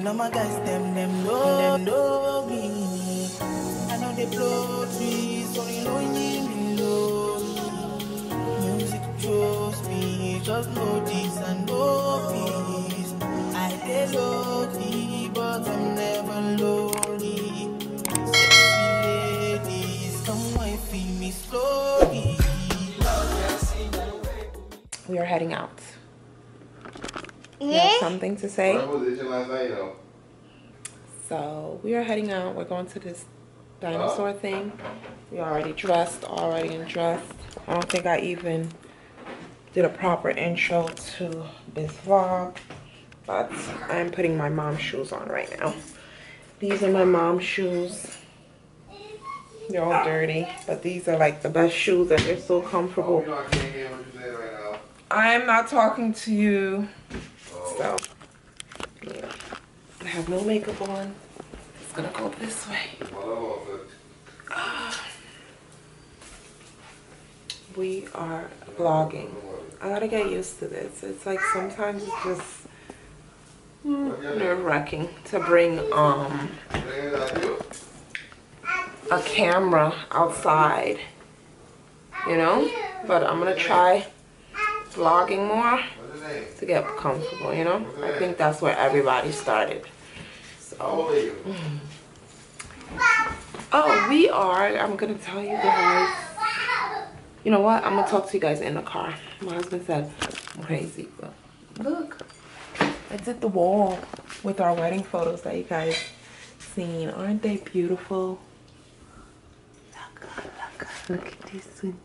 all my guys, them know me. I know they blow trees, so they know me low. Music shows me, just know this and know peace. I get lucky, but I'm never lonely. Sexy ladies, come wine feel me slowly. We are heading out. You have something to say? So we are heading out. We're going to this dinosaur thing. We already dressed, already undressed. I don't think I even did a proper intro to this vlog, but I'm putting my mom's shoes on right now. These are my mom's shoes. They're all dirty, but these are like the best shoes and they're so comfortable. I'm not talking to you. So, yeah. I have no makeup on. It's gonna go this way. We are vlogging. I gotta get used to this. It's like sometimes it's just nerve-wracking to bring a camera outside, you know? But I'm gonna try vlogging more to get comfortable, you know? I think that's where everybody started. So oh, we are, I'm gonna tell you guys, you know what, I'm gonna talk to you guys in the car. My husband said I'm crazy, but look, I did the wall with our wedding photos that you guys seen. Aren't they beautiful? Look at this one.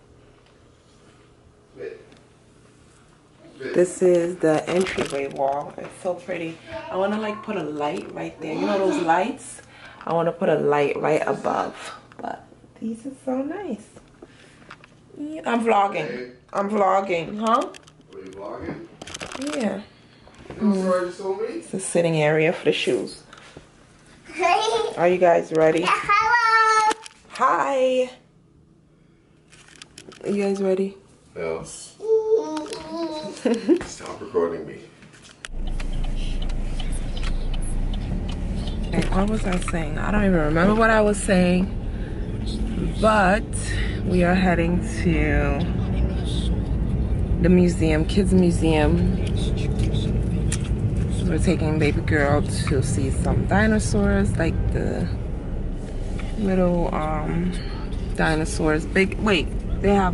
This is the entryway wall. It's so pretty. I want to like put a light right there. You know those lights? I want to put a light right above. But these are so nice. Yeah, I'm vlogging. I'm vlogging, huh? Are you vlogging? Yeah. It's the sitting area for the shoes. Are you guys ready? Hello. Hi. Are you guys ready? No. Stop recording me. Hey, what was I saying? I don't even remember what I was saying. But we are heading to the museum, kids museum. We're taking baby girl to see some dinosaurs, like the little dinosaurs. Big, wait, they have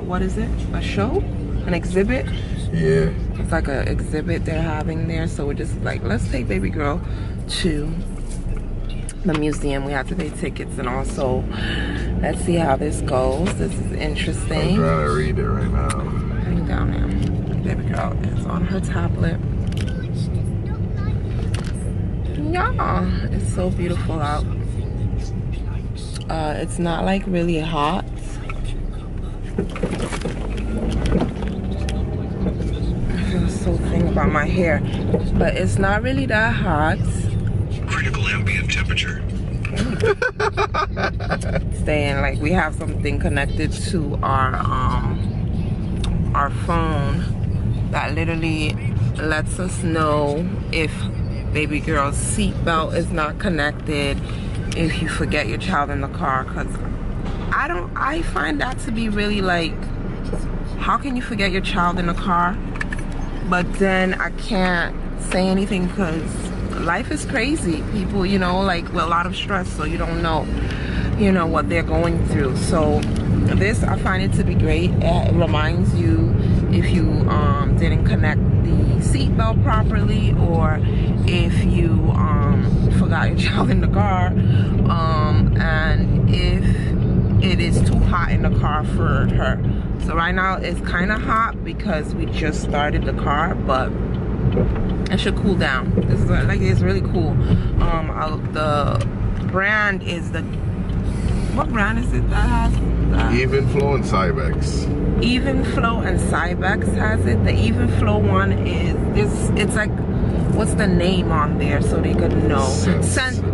what is it? A show? An exhibit? Yeah. It's like an exhibit they're having there. So we're just like, let's take baby girl to the museum. We have to pay tickets and also let's see how this goes. This is interesting. I'm trying to read it right now. Hang down now. Baby girl is on her tablet. Yeah, it's so beautiful out. It's not like really hot. I feel so thing about my hair, but it's not really that hot. Critical ambient temperature. Staying like we have something connected to our phone that literally lets us know if baby girl's seatbelt is not connected, if you forget your child in the car. Because I find that to be really like, how can you forget your child in the car? But then I can't say anything because life is crazy. People, you know, like with a lot of stress, so you don't know, you know, what they're going through. So this, I find it to be great. It reminds you if you didn't connect the seatbelt properly, or if you forgot your child in the car, and if it is too hot in the car for her. So right now it's kind of hot because we just started the car, but it should cool down. This is like, it's really cool. The brand is the, what brand is it that has that? Even Flow and Cybex. Even Flow and Cybex has it. The Even Flow one is this. It's like, what's the name on there so they could know?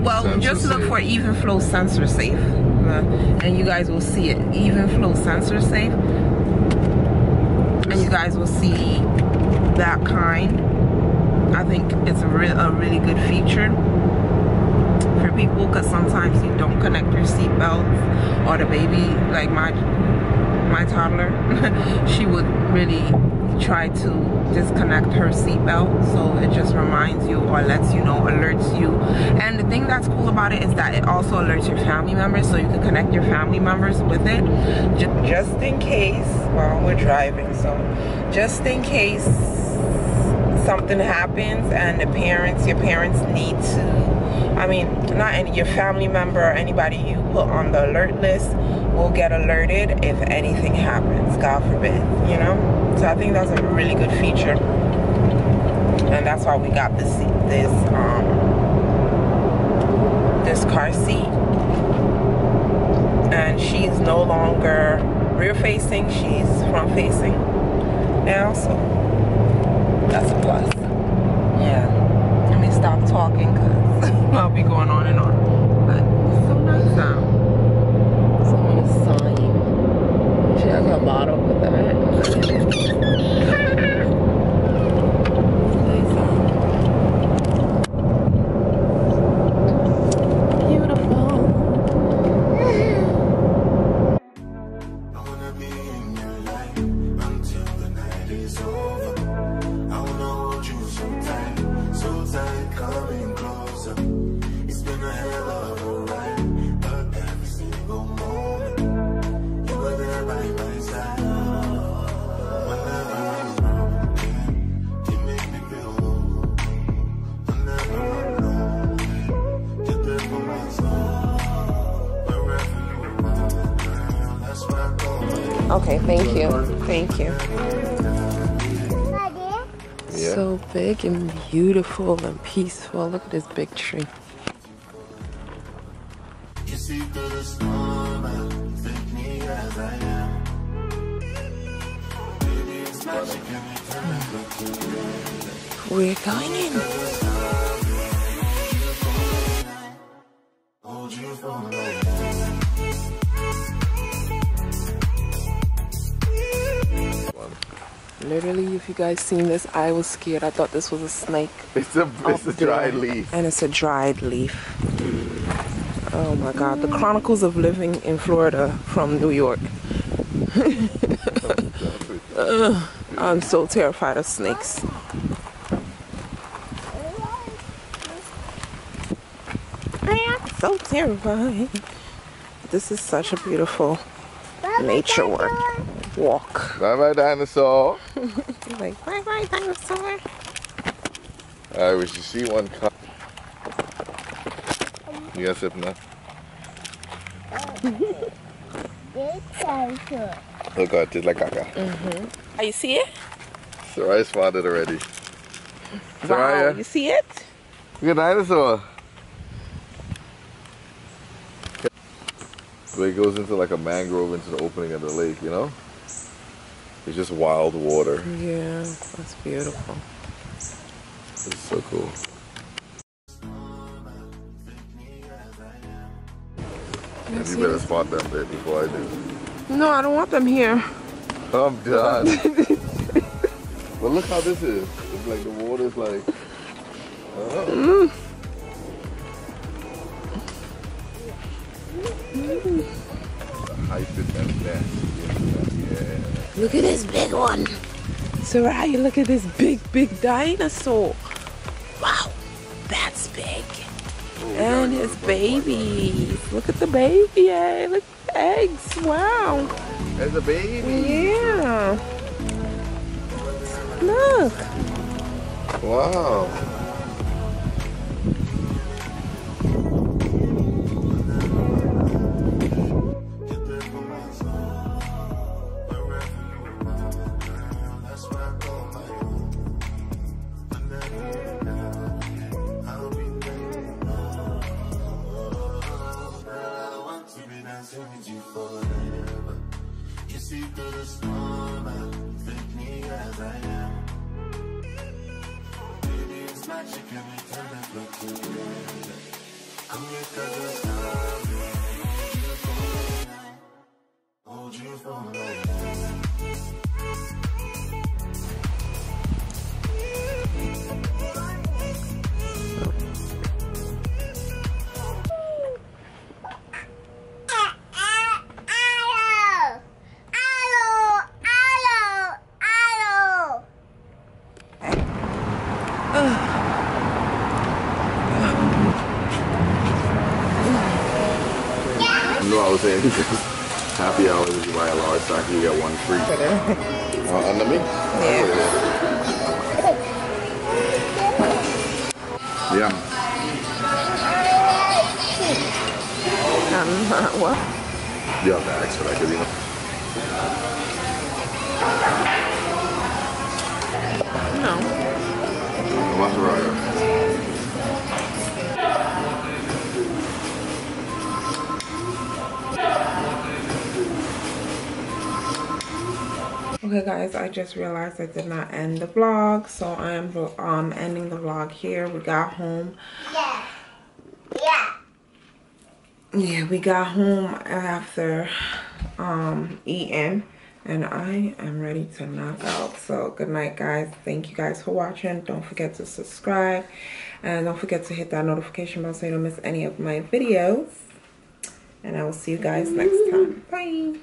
Well, just look for Even Flow Sensor Safe, and you guys will see it. Even Flow Sensor Safe, and you guys will see that kind. I think it's a really good feature for people, because sometimes you don't connect your seatbelts, or the baby, like my toddler, she would really try to disconnect her seatbelt, so it just reminds you or lets you know, alerts you. And the thing that's cool about it is that it also alerts your family members, so you can connect your family members with it, just in case. Well, we're driving, so just in case something happens and your parents need to, I mean, not any, your family member or anybody you put on the alert list will get alerted if anything happens, God forbid, you know? So I think that's a really good feature, and that's why we got this car seat. And she's no longer rear facing, she's front facing now, so that's a plus. Yeah, let me stop talking because I'll be going on and on. But it's so nice now. Someone is sighing. She has a bottle with that. Okay, thank you. Thank you. Yeah. So big and beautiful and peaceful. Look at this big tree. We're going in. Literally, if you guys seen this, I was scared. I thought this was a snake. It's a dried leaf. And it's a dried leaf. Oh my God. The Chronicles of Living in Florida from New York. I'm so terrified of snakes. I am so terrified. This is such a beautiful nature walk. Bye bye dinosaur. Like, bye bye dinosaur. Alright, we should see one come. You got something now? Look at it like caca. You see it? Soraya spotted already. Wow, Soraya, you see it? look at dinosaur. So it goes into like a mangrove into the opening of the lake, you know? It's just wild water. Yeah, that's beautiful. It's so cool. And you better spot them, babe, before I do. No, I don't want them here. I'm done. But look how this is. It's like the water's like... Hyphen and that. Yeah. Look at this big one. Soraya, look at this big dinosaur. Wow, that's big. And his babies. Look at the baby egg. Look at the eggs. Wow. There's a baby. Yeah. Look. Wow. know I was saying because happy hour is you buy a large sack, you get one free. Under me? Yeah. Yeah. What? You have to ask for that because you know. No. What's right? Okay guys, I just realized I did not end the vlog, so I am ending the vlog here. We got home. Yeah, we got home after eating, and I am ready to knock out. So good night guys. Thank you guys for watching. Don't forget to subscribe, and don't forget to hit that notification bell so you don't miss any of my videos, and I will see you guys next time. Bye.